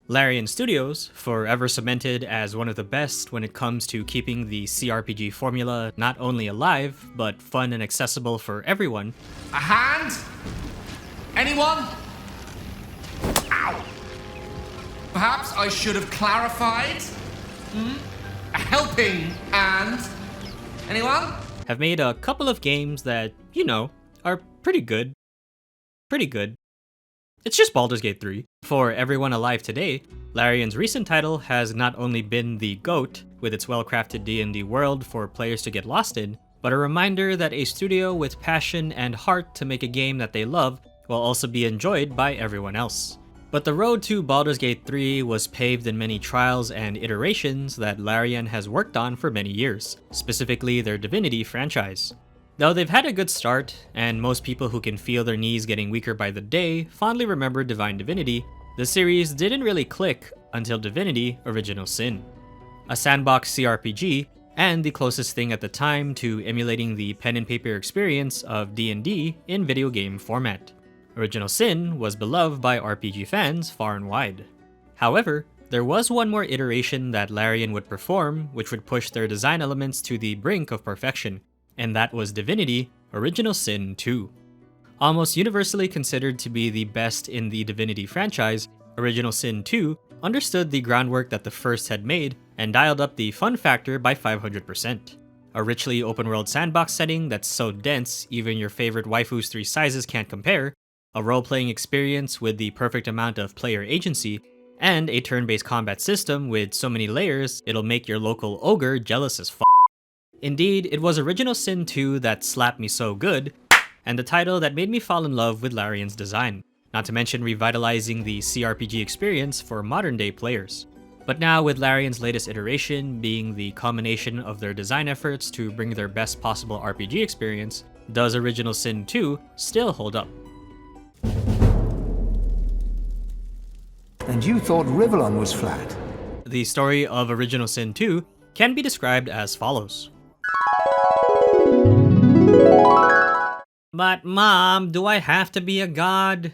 Larian Studios, forever cemented as one of the best when it comes to keeping the CRPG formula not only alive, but fun and accessible for everyone. A hand? Anyone? Ow! Perhaps I should have clarified? A helping hand? Anyone? Have made a couple of games that, are pretty good. It's just Baldur's Gate 3. For everyone alive today, Larian's recent title has not only been the GOAT, with its well-crafted D&D world for players to get lost in, but a reminder that a studio with passion and heart to make a game that they love will also be enjoyed by everyone else. But the road to Baldur's Gate 3 was paved in many trials and iterations that Larian has worked on for many years, specifically their Divinity franchise. Though they've had a good start, and most people who can feel their knees getting weaker by the day fondly remember Divine Divinity, the series didn't really click until Divinity Original Sin. A sandbox CRPG, and the closest thing at the time to emulating the pen and paper experience of D&D in video game format. Original Sin was beloved by RPG fans far and wide. However, there was one more iteration that Larian would perform which would push their design elements to the brink of perfection, and that was Divinity Original Sin 2. Almost universally considered to be the best in the Divinity franchise, Original Sin 2 understood the groundwork that the first had made and dialed up the fun factor by 500%. A richly open-world sandbox setting that's so dense even your favorite waifu's 3 sizes can't compare, a role-playing experience with the perfect amount of player agency, and a turn-based combat system with so many layers it'll make your local ogre jealous as f***. Indeed, it was Original Sin 2 that slapped me so good, and the title that made me fall in love with Larian's design, not to mention revitalizing the CRPG experience for modern-day players. But now with Larian's latest iteration being the culmination of their design efforts to bring their best possible RPG experience, does Original Sin 2 still hold up? And you thought Rivellon was flat? The story of Original Sin 2 can be described as follows. But Mom, do I have to be a god?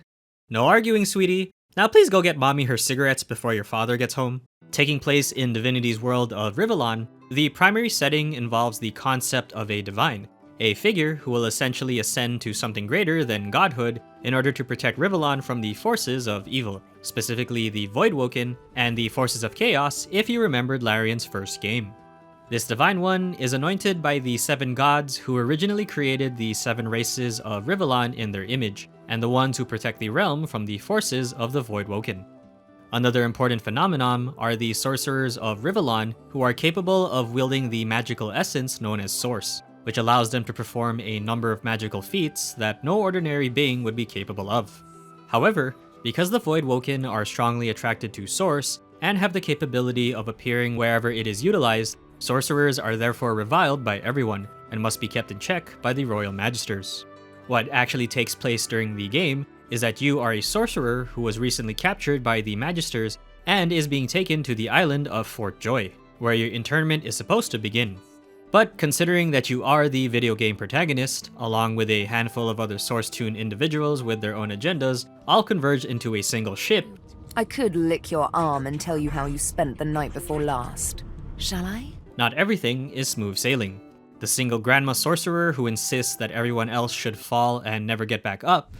No arguing, sweetie. Now please go get Mommy her cigarettes before your father gets home. Taking place in Divinity's world of Rivellon, the primary setting involves the concept of a divine, a figure who will essentially ascend to something greater than godhood in order to protect Rivellon from the forces of evil, specifically the Voidwoken and the forces of chaos if you remembered Larian's first game. This Divine One is anointed by the 7 gods who originally created the 7 races of Rivellon in their image, and the ones who protect the realm from the forces of the Voidwoken. Another important phenomenon are the sorcerers of Rivellon who are capable of wielding the magical essence known as Source, which allows them to perform a number of magical feats that no ordinary being would be capable of. However, because the Voidwoken are strongly attracted to Source and have the capability of appearing wherever it is utilized, sorcerers are therefore reviled by everyone and must be kept in check by the Royal Magisters. What actually takes place during the game is that you are a sorcerer who was recently captured by the Magisters and is being taken to the island of Fort Joy, where your internment is supposed to begin. But considering that you are the video game protagonist, along with a handful of other Source-tuned individuals with their own agendas, all converge into a single ship. I could lick your arm and tell you how you spent the night before last. Shall I? Not everything is smooth sailing. The single grandma sorcerer who insists that everyone else should fall and never get back up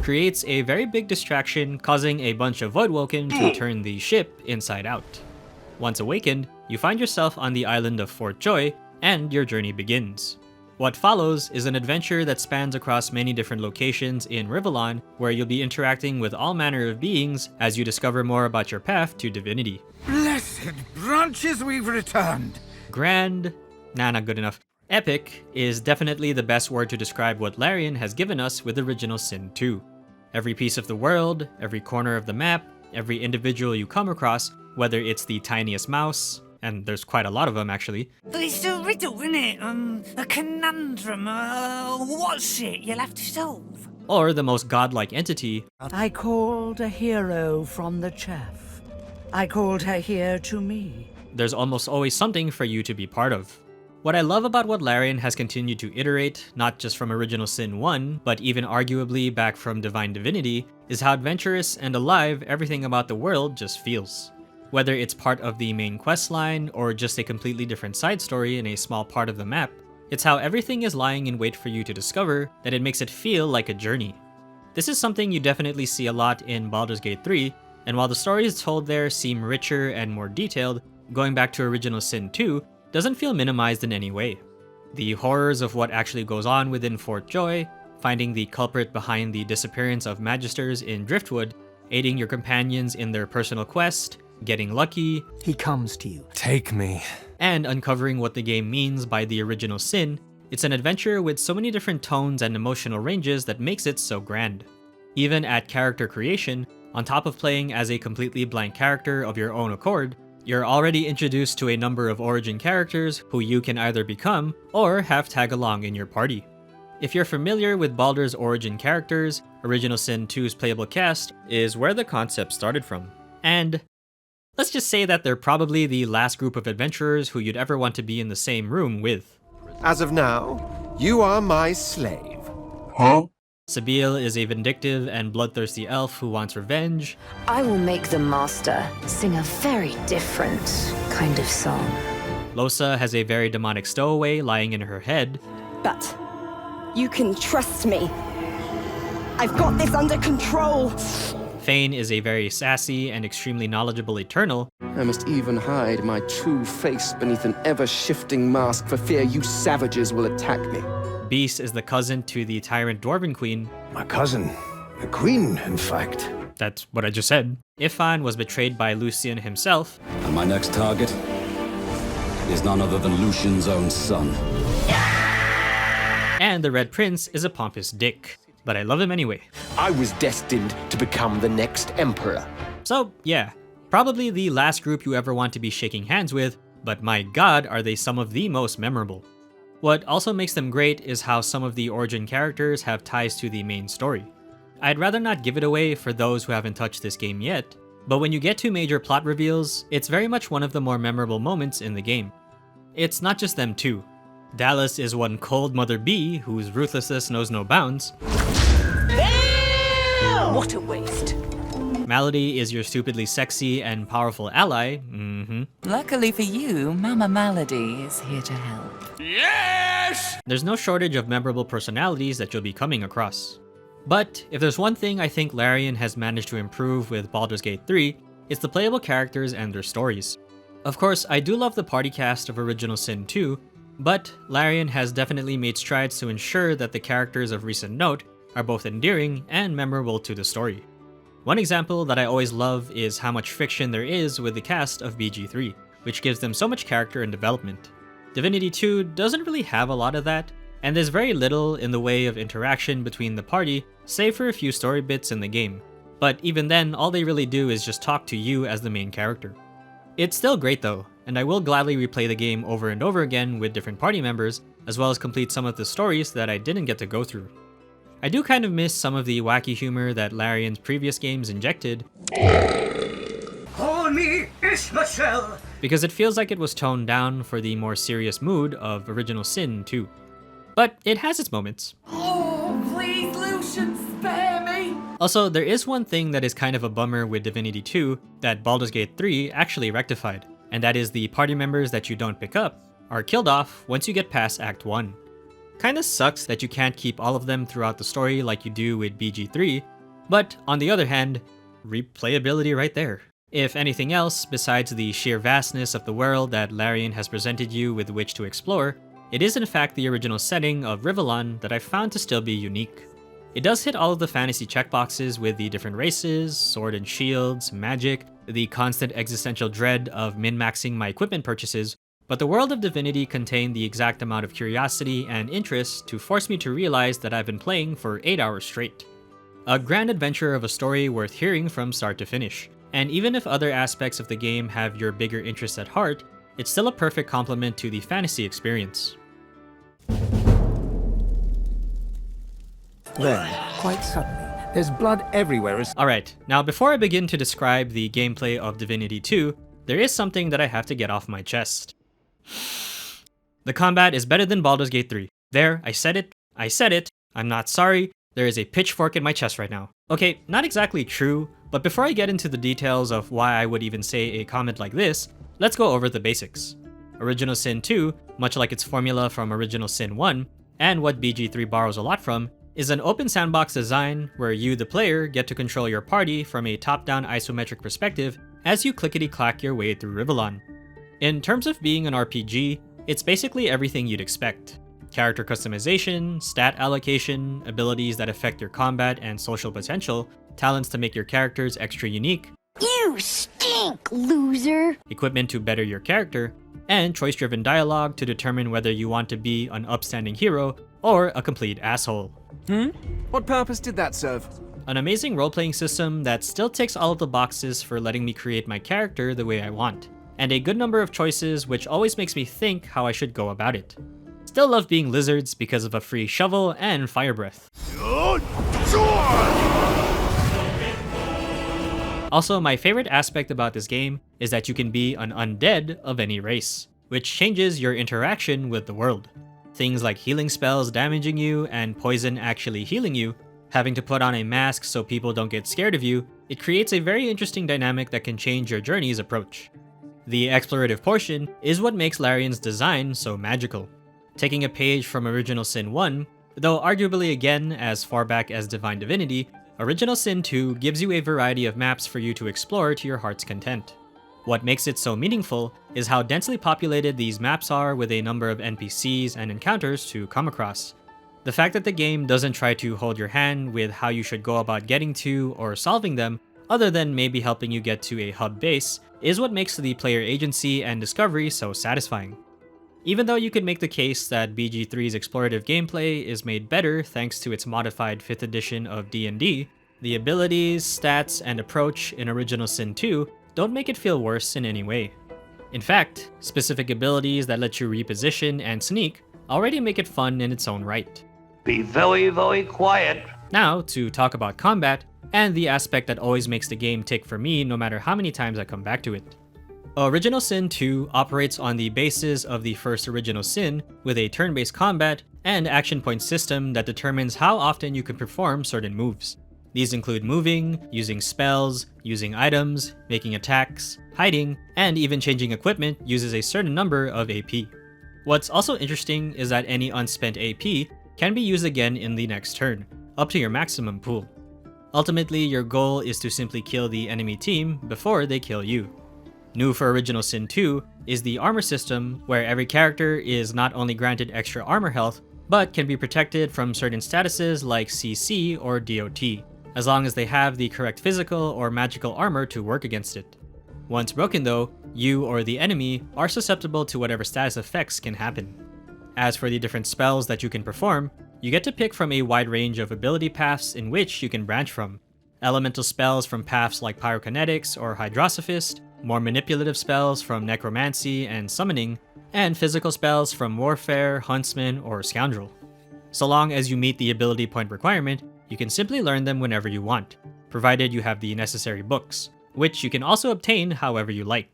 creates a very big distraction, causing a bunch of Voidwoken to turn the ship inside out. Once awakened, you find yourself on the island of Fort Joy, and your journey begins. What follows is an adventure that spans across many different locations in Rivellon, where you'll be interacting with all manner of beings as you discover more about your path to Divinity. Blessed branches, we've returned! Grand? Nah, not good enough. Epic is definitely the best word to describe what Larian has given us with Original Sin 2. Every piece of the world, every corner of the map, every individual you come across, whether it's the tiniest mouse, and there's quite a lot of them actually. But it's a riddle, isn't it? A conundrum. What's it you'll have to solve? Or the most godlike entity. I called a hero from the chaff. I called her here to me. There's almost always something for you to be part of. What I love about what Larian has continued to iterate, not just from Original Sin 1, but even arguably back from Divine Divinity, is how adventurous and alive everything about the world just feels. Whether it's part of the main questline or just a completely different side story in a small part of the map, it's how everything is lying in wait for you to discover that it makes it feel like a journey. This is something you definitely see a lot in Baldur's Gate 3, and while the stories told there seem richer and more detailed, going back to Original Sin 2 doesn't feel minimized in any way. The horrors of what actually goes on within Fort Joy, finding the culprit behind the disappearance of Magisters in Driftwood, aiding your companions in their personal quest, getting lucky, He comes to you. Take me. and uncovering what the game means by the Original Sin, it's an adventure with so many different tones and emotional ranges that makes it so grand. Even at character creation, on top of playing as a completely blank character of your own accord, you're already introduced to a number of origin characters who you can either become or have tag along in your party. If you're familiar with Baldur's origin characters, Original Sin 2's playable cast is where the concept started from. And let's just say that they're probably the last group of adventurers who you'd ever want to be in the same room with. As of now, you are my slave. Sabine is a vindictive and bloodthirsty elf who wants revenge. I will make the master sing a very different kind of song. Losa has a very demonic stowaway lying in her head. But you can trust me. I've got this under control. Fane is a very sassy and extremely knowledgeable Eternal. I must even hide my true face beneath an ever-shifting mask for fear you savages will attack me. Beast is the cousin to the tyrant Dwarven Queen. My cousin. The queen, in fact. That's what I just said. Ifan was betrayed by Lucian himself. And my next target is none other than Lucian's own son. And the Red Prince is a pompous dick. But I love him anyway. I was destined to become the next emperor. So yeah, probably the last group you ever want to be shaking hands with, but my god are they some of the most memorable. What also makes them great is how some of the origin characters have ties to the main story. I'd rather not give it away for those who haven't touched this game yet, but when you get to major plot reveals, it's very much one of the more memorable moments in the game. It's not just them too. Dallas is one cold mother bee whose ruthlessness knows no bounds. What a waste. Malady is your stupidly sexy and powerful ally. Luckily for you, Mama Malady is here to help. Yes! There's no shortage of memorable personalities that you'll be coming across. But if there's one thing I think Larian has managed to improve with Baldur's Gate 3, it's the playable characters and their stories. Of course, I do love the party cast of Original Sin 2, but Larian has definitely made strides to ensure that the characters of recent note are both endearing and memorable to the story. One example that I always love is how much friction there is with the cast of BG3, which gives them so much character and development. Divinity 2 doesn't really have a lot of that, and there's very little in the way of interaction between the party, save for a few story bits in the game. But even then, all they really do is just talk to you as the main character. It's still great though, and I will gladly replay the game over and over again with different party members, as well as complete some of the stories that I didn't get to go through. I do kind of miss some of the wacky humor that Larian's previous games injected, Call me Ishmael. because it feels like it was toned down for the more serious mood of Original Sin 2. But it has its moments. Oh, please, Lucian, spare me. Also, there is one thing that is kind of a bummer with Divinity 2 that Baldur's Gate 3 actually rectified, and that is the party members that you don't pick up are killed off once you get past Act 1. Kinda sucks that you can't keep all of them throughout the story like you do with BG3, but on the other hand, replayability right there. If anything else, besides the sheer vastness of the world that Larian has presented you with which to explore, it is in fact the original setting of Rivellon that I found to still be unique. It does hit all of the fantasy checkboxes with the different races, sword and shields, magic, the constant existential dread of min-maxing my equipment purchases, but the world of Divinity contained the exact amount of curiosity and interest to force me to realize that I've been playing for 8 hours straight. A grand adventure of a story worth hearing from start to finish, and even if other aspects of the game have your bigger interests at heart, it's still a perfect complement to the fantasy experience. Then, quite suddenly, there's blood everywhere as... Alright, now before I begin to describe the gameplay of Divinity 2, there is something that I have to get off my chest. The combat is better than Baldur's Gate 3. There, I said it. I said it. I'm not sorry. There is a pitchfork in my chest right now. Okay, not exactly true, but before I get into the details of why I would even say a comment like this, let's go over the basics. Original Sin 2, much like its formula from Original Sin 1, and what BG3 borrows a lot from, is an open sandbox design where you, the player, get to control your party from a top-down isometric perspective as you clickety-clack your way through Rivellon. In terms of being an RPG, it's basically everything you'd expect. Character customization, stat allocation, abilities that affect your combat and social potential, talents to make your characters extra unique, you stink, loser! Equipment to better your character, and choice-driven dialogue to determine whether you want to be an upstanding hero or a complete asshole. What purpose did that serve? An amazing role-playing system that still ticks all of the boxes for letting me create my character the way I want, and a good number of choices which always makes me think how I should go about it. Still love being lizards because of a free shovel and fire breath. Also, my favorite aspect about this game is that you can be an undead of any race, which changes your interaction with the world. Things like healing spells damaging you and poison actually healing you, having to put on a mask so people don't get scared of you, it creates a very interesting dynamic that can change your journey's approach. The explorative portion is what makes Larian's design so magical. Taking a page from Original Sin 1, though arguably again as far back as Divine Divinity, Original Sin 2 gives you a variety of maps for you to explore to your heart's content. What makes it so meaningful is how densely populated these maps are with a number of NPCs and encounters to come across. The fact that the game doesn't try to hold your hand with how you should go about getting to or solving them, other than maybe helping you get to a hub base, is what makes the player agency and discovery so satisfying. Even though you could make the case that BG3's explorative gameplay is made better thanks to its modified 5th edition of D&D, the abilities, stats, and approach in Original Sin 2 don't make it feel worse in any way. In fact, specific abilities that let you reposition and sneak already make it fun in its own right. Be very, very quiet. Now, to talk about combat, and the aspect that always makes the game tick for me no matter how many times I come back to it. Original Sin 2 operates on the basis of the first Original Sin with a turn-based combat and action point system that determines how often you can perform certain moves. These include moving, using spells, using items, making attacks, hiding, and even changing equipment uses a certain number of AP. What's also interesting is that any unspent AP can be used again in the next turn, up to your maximum pool. Ultimately, your goal is to simply kill the enemy team before they kill you. New for Original Sin 2 is the armor system, where every character is not only granted extra armor health, but can be protected from certain statuses like CC or DOT, as long as they have the correct physical or magical armor to work against it. Once broken though, you or the enemy are susceptible to whatever status effects can happen. As for the different spells that you can perform, you get to pick from a wide range of ability paths in which you can branch from. Elemental spells from paths like Pyrokinetics or Hydrosophist, more manipulative spells from Necromancy and Summoning, and physical spells from Warfare, Huntsman, or Scoundrel. So long as you meet the ability point requirement, you can simply learn them whenever you want, provided you have the necessary books, which you can also obtain however you like.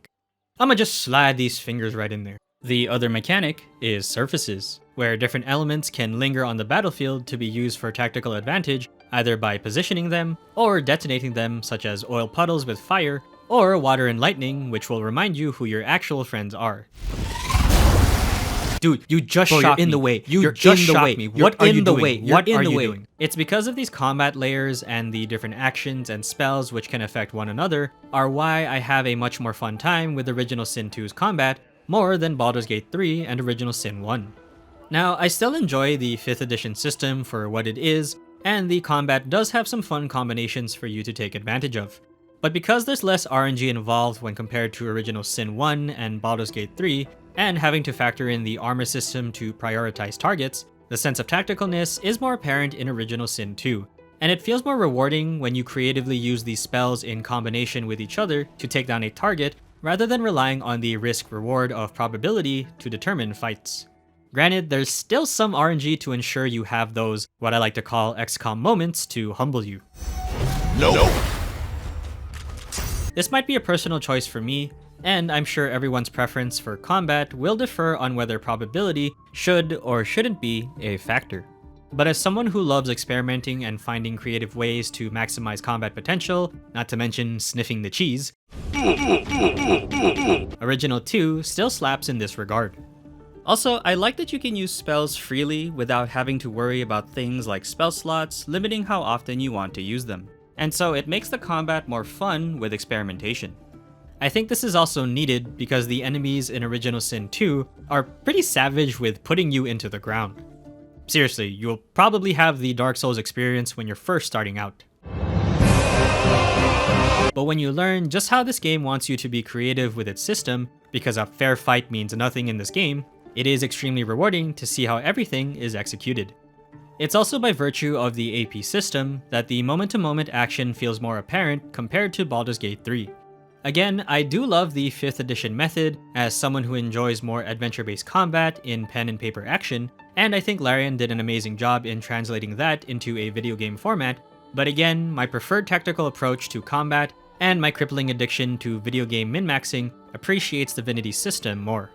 I'ma just slide these fingers right in there. The other mechanic is surfaces, where different elements can linger on the battlefield to be used for tactical advantage, either by positioning them or detonating them, such as oil puddles with fire, or water and lightning, which will remind you who your actual friends are. Dude, you just shot me. You're in the way. You're just shot me. What are you doing? What are you doing? It's because of these combat layers and the different actions and spells which can affect one another are why I have a much more fun time with Original Sin 2's combat more than Baldur's Gate 3 and Original Sin 1. Now, I still enjoy the 5th edition system for what it is, and the combat does have some fun combinations for you to take advantage of. But because there's less RNG involved when compared to Original Sin 1 and Baldur's Gate 3, and having to factor in the armor system to prioritize targets, the sense of tacticalness is more apparent in Original Sin 2, and it feels more rewarding when you creatively use these spells in combination with each other to take down a target, rather than relying on the risk-reward of probability to determine fights. Granted, there's still some RNG to ensure you have those, what I like to call XCOM moments, to humble you. No. This might be a personal choice for me, and I'm sure everyone's preference for combat will differ on whether probability should or shouldn't be a factor. But as someone who loves experimenting and finding creative ways to maximize combat potential, not to mention sniffing the cheese, Original 2 still slaps in this regard. Also, I like that you can use spells freely without having to worry about things like spell slots limiting how often you want to use them, and so it makes the combat more fun with experimentation. I think this is also needed because the enemies in Original Sin 2 are pretty savage with putting you into the ground. Seriously, you'll probably have the Dark Souls experience when you're first starting out. But when you learn just how this game wants you to be creative with its system, because a fair fight means nothing in this game, it is extremely rewarding to see how everything is executed. It's also by virtue of the AP system that the moment-to-moment action feels more apparent compared to Baldur's Gate 3. Again, I do love the 5th edition method as someone who enjoys more adventure-based combat in pen and paper action, and I think Larian did an amazing job in translating that into a video game format, but again, my preferred tactical approach to combat and my crippling addiction to video game min-maxing appreciates Divinity's system more.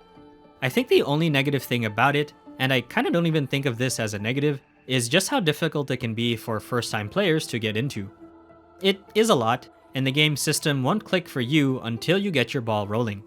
I think the only negative thing about it, and I kinda don't even think of this as a negative, is just how difficult it can be for first-time players to get into. It is a lot, and the game system won't click for you until you get your ball rolling.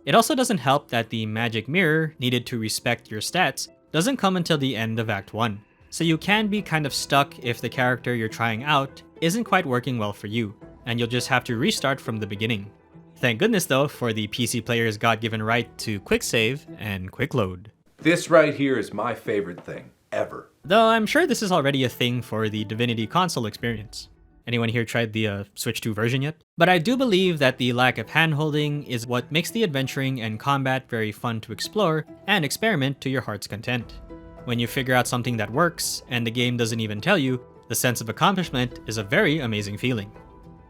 It also doesn't help that the magic mirror needed to respect your stats doesn't come until the end of Act 1, so you can be kind of stuck if the character you're trying out isn't quite working well for you, and you'll just have to restart from the beginning. Thank goodness though for the PC player's God-given right to quick save and quick load. This right here is my favorite thing, ever. Though I'm sure this is already a thing for the Divinity console experience. Anyone here tried the Switch 2 version yet? But I do believe that the lack of handholding is what makes the adventuring and combat very fun to explore and experiment to your heart's content. When you figure out something that works, and the game doesn't even tell you, the sense of accomplishment is a very amazing feeling.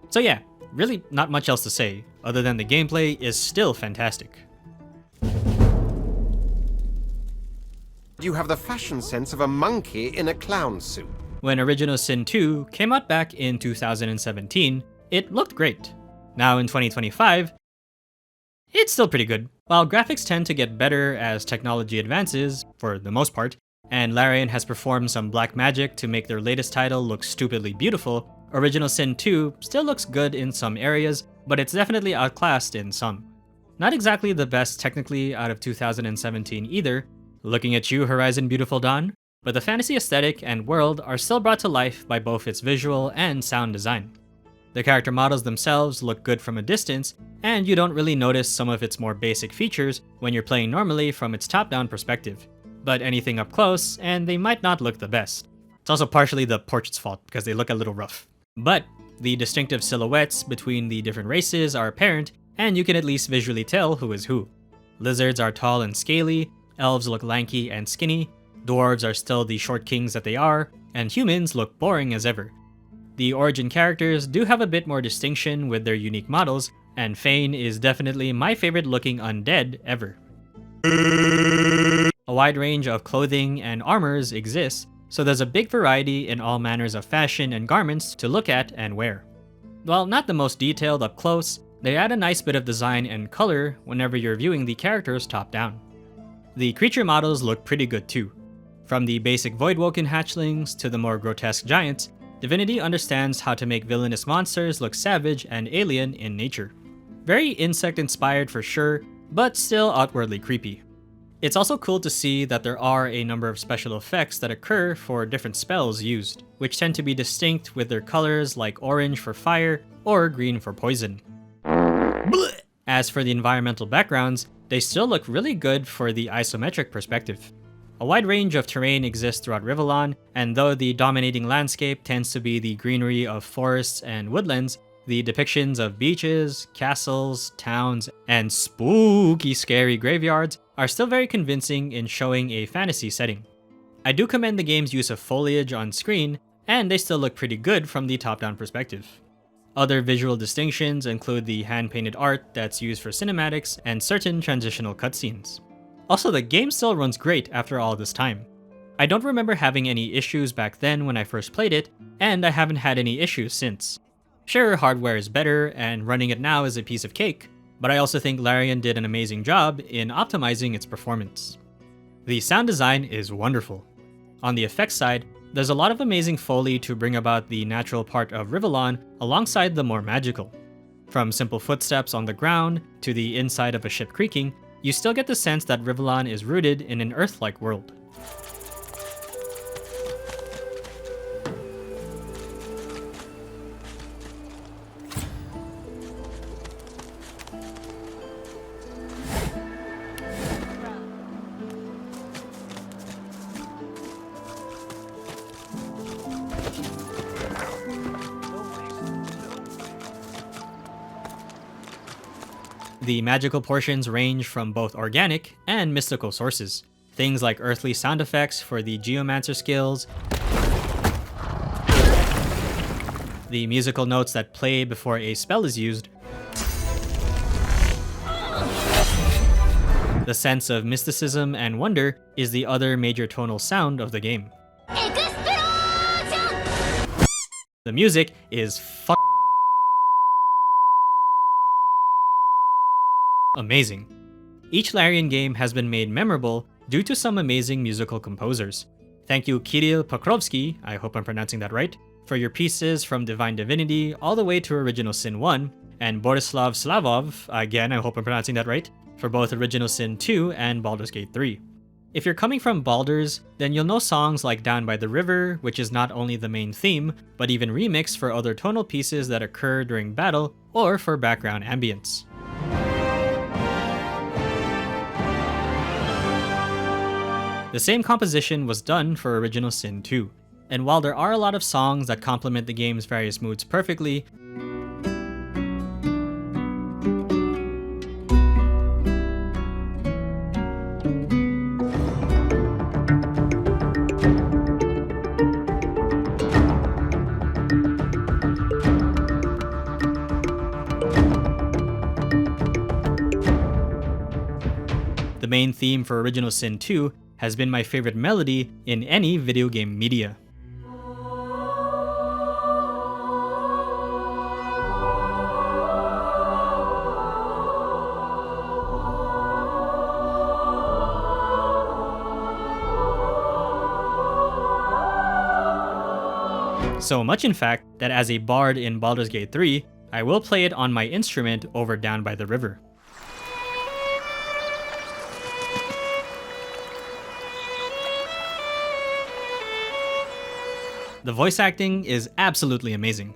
So yeah, really not much else to say, other than the gameplay is still fantastic. You have the fashion sense of a monkey in a clown suit. When Original Sin 2 came out back in 2017, it looked great. Now in 2025, it's still pretty good. While graphics tend to get better as technology advances, for the most part, and Larian has performed some black magic to make their latest title look stupidly beautiful, Original Sin 2 still looks good in some areas, but it's definitely outclassed in some. Not exactly the best technically out of 2017 either, looking at you, Horizon Beautiful Dawn, but the fantasy aesthetic and world are still brought to life by both its visual and sound design. The character models themselves look good from a distance, and you don't really notice some of its more basic features when you're playing normally from its top-down perspective. But anything up close, and they might not look the best. It's also partially the portrait's fault because they look a little rough. But the distinctive silhouettes between the different races are apparent, and you can at least visually tell who is who. Lizards are tall and scaly, elves look lanky and skinny, dwarves are still the short kings that they are, and humans look boring as ever. The origin characters do have a bit more distinction with their unique models, and Fane is definitely my favorite looking undead ever. A wide range of clothing and armors exists, so there's a big variety in all manners of fashion and garments to look at and wear. While not the most detailed up close, they add a nice bit of design and color whenever you're viewing the characters top down. The creature models look pretty good too. From the basic Voidwoken hatchlings to the more grotesque giants, Divinity understands how to make villainous monsters look savage and alien in nature. Very insect-inspired for sure, but still outwardly creepy. It's also cool to see that there are a number of special effects that occur for different spells used, which tend to be distinct with their colors like orange for fire or green for poison. As for the environmental backgrounds, they still look really good for the isometric perspective. A wide range of terrain exists throughout Rivellon, and though the dominating landscape tends to be the greenery of forests and woodlands, the depictions of beaches, castles, towns, and spooky scary graveyards are still very convincing in showing a fantasy setting. I do commend the game's use of foliage on screen, and they still look pretty good from the top-down perspective. Other visual distinctions include the hand-painted art that's used for cinematics and certain transitional cutscenes. Also, the game still runs great after all this time. I don't remember having any issues back then when I first played it, and I haven't had any issues since. Sure, hardware is better, and running it now is a piece of cake, but I also think Larian did an amazing job in optimizing its performance. The sound design is wonderful. On the effects side, there's a lot of amazing foley to bring about the natural part of Rivellon alongside the more magical. From simple footsteps on the ground to the inside of a ship creaking, you still get the sense that Rivellon is rooted in an Earth-like world. The magical portions range from both organic and mystical sources. Things like earthly sound effects for the geomancer skills, the musical notes that play before a spell is used, the sense of mysticism and wonder is the other major tonal sound of the game. The music is amazing. Each Larian game has been made memorable due to some amazing musical composers. Thank you Kirill Pokrovsky, I hope I'm pronouncing that right, for your pieces from Divine Divinity all the way to Original Sin 1, and Borislav Slavov, again I hope I'm pronouncing that right, for both Original Sin 2 and Baldur's Gate 3. If you're coming from Baldur's, then you'll know songs like Down by the River, which is not only the main theme, but even remixed for other tonal pieces that occur during battle or for background ambience. The same composition was done for Original Sin 2, and while there are a lot of songs that complement the game's various moods perfectly, the main theme for Original Sin 2 has been my favorite melody in any video game media. So much in fact that as a bard in Baldur's Gate 3, I will play it on my instrument over Down by the River. The voice acting is absolutely amazing.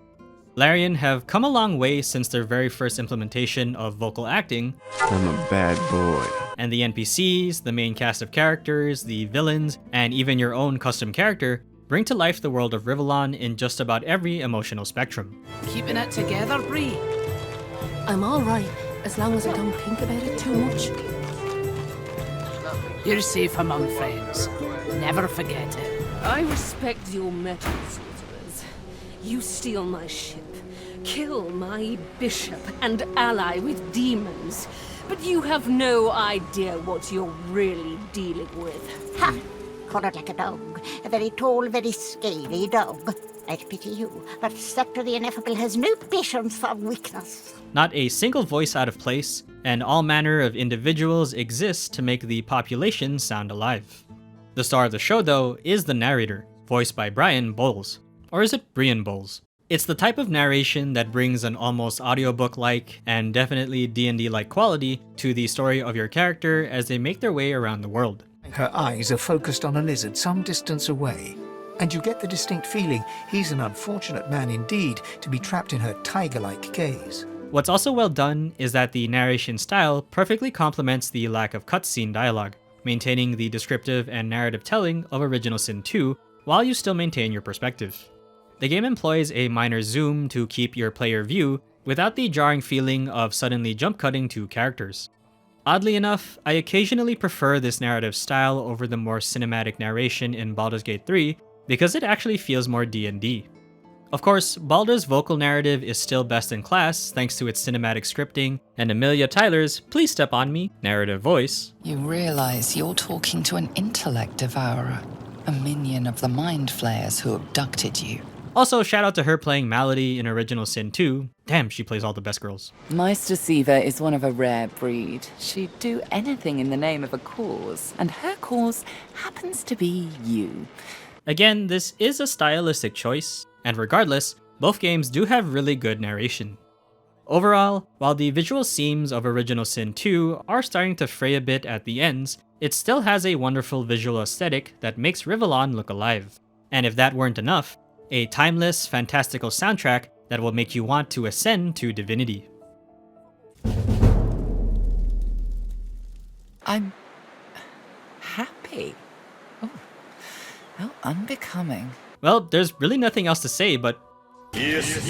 Larian have come a long way since their very first implementation of vocal acting. I'm a bad boy. And the NPCs, the main cast of characters, the villains, and even your own custom character bring to life the world of Rivellon in just about every emotional spectrum. Keeping it together, Bree? I'm alright, as long as I don't think about it too much. You're safe among friends. Never forget it. I respect your metal, sorcerers. You steal my ship, kill my bishop, and ally with demons. But you have no idea what you're really dealing with. Ha! Collared like a dog. A very tall, very scaly dog. I'd pity you, but Sceptre the Ineffable has no patience for weakness. Not a single voice out of place, and all manner of individuals exist to make the population sound alive. The star of the show, though, is the narrator, voiced by Brian Bowles. Or is it Brian Bowles? It's the type of narration that brings an almost audiobook-like and definitely D&D-like quality to the story of your character as they make their way around the world. Her eyes are focused on a lizard some distance away, and you get the distinct feeling he's an unfortunate man indeed to be trapped in her tiger-like gaze. What's also well done is that the narration style perfectly complements the lack of cutscene dialogue, maintaining the descriptive and narrative telling of Original Sin 2 while you still maintain your perspective. The game employs a minor zoom to keep your player view without the jarring feeling of suddenly jump cutting to characters. Oddly enough, I occasionally prefer this narrative style over the more cinematic narration in Baldur's Gate 3 because it actually feels more D&D. Of course, Baldur's vocal narrative is still best in class thanks to its cinematic scripting and Amelia Tyler's Please Step on Me narrative voice. You realize you're talking to an intellect devourer, a minion of the Mind Flayers who abducted you. Also, shout out to her playing Malady in Original Sin 2. Damn, she plays all the best girls. Meister Siva is one of a rare breed. She'd do anything in the name of a cause, and her cause happens to be you. Again, this is a stylistic choice, and regardless, both games do have really good narration. Overall, while the visual seams of Original Sin 2 are starting to fray a bit at the ends, it still has a wonderful visual aesthetic that makes Rivellon look alive. And if that weren't enough, a timeless, fantastical soundtrack that will make you want to ascend to divinity. I'm happy. Oh, how unbecoming. Well, there's really nothing else to say, but yes.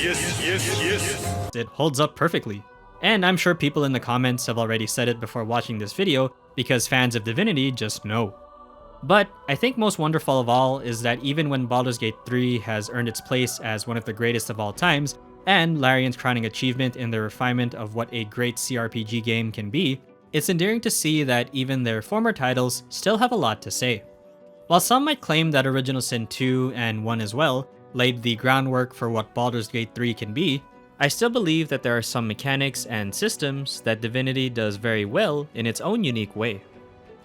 it holds up perfectly. And I'm sure people in the comments have already said it before watching this video, because fans of Divinity just know. But I think most wonderful of all is that even when Baldur's Gate 3 has earned its place as one of the greatest of all times, and Larian's crowning achievement in the refinement of what a great CRPG game can be, it's endearing to see that even their former titles still have a lot to say. While some might claim that Original Sin 2 and 1 as well laid the groundwork for what Baldur's Gate 3 can be, I still believe that there are some mechanics and systems that Divinity does very well in its own unique way.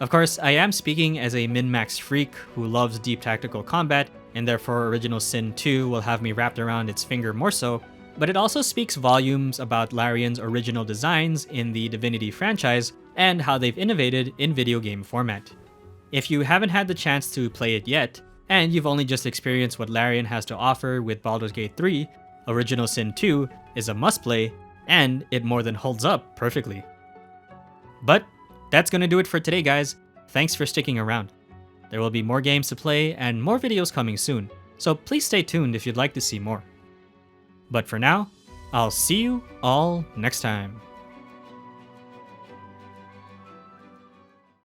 Of course, I am speaking as a min-max freak who loves deep tactical combat, and therefore Original Sin 2 will have me wrapped around its finger more so, but it also speaks volumes about Larian's original designs in the Divinity franchise and how they've innovated in video game format. If you haven't had the chance to play it yet, and you've only just experienced what Larian has to offer with Baldur's Gate 3, Original Sin 2 is a must-play, and it more than holds up perfectly. But that's gonna do it for today, guys. Thanks for sticking around. There will be more games to play and more videos coming soon, so please stay tuned if you'd like to see more. But for now, I'll see you all next time.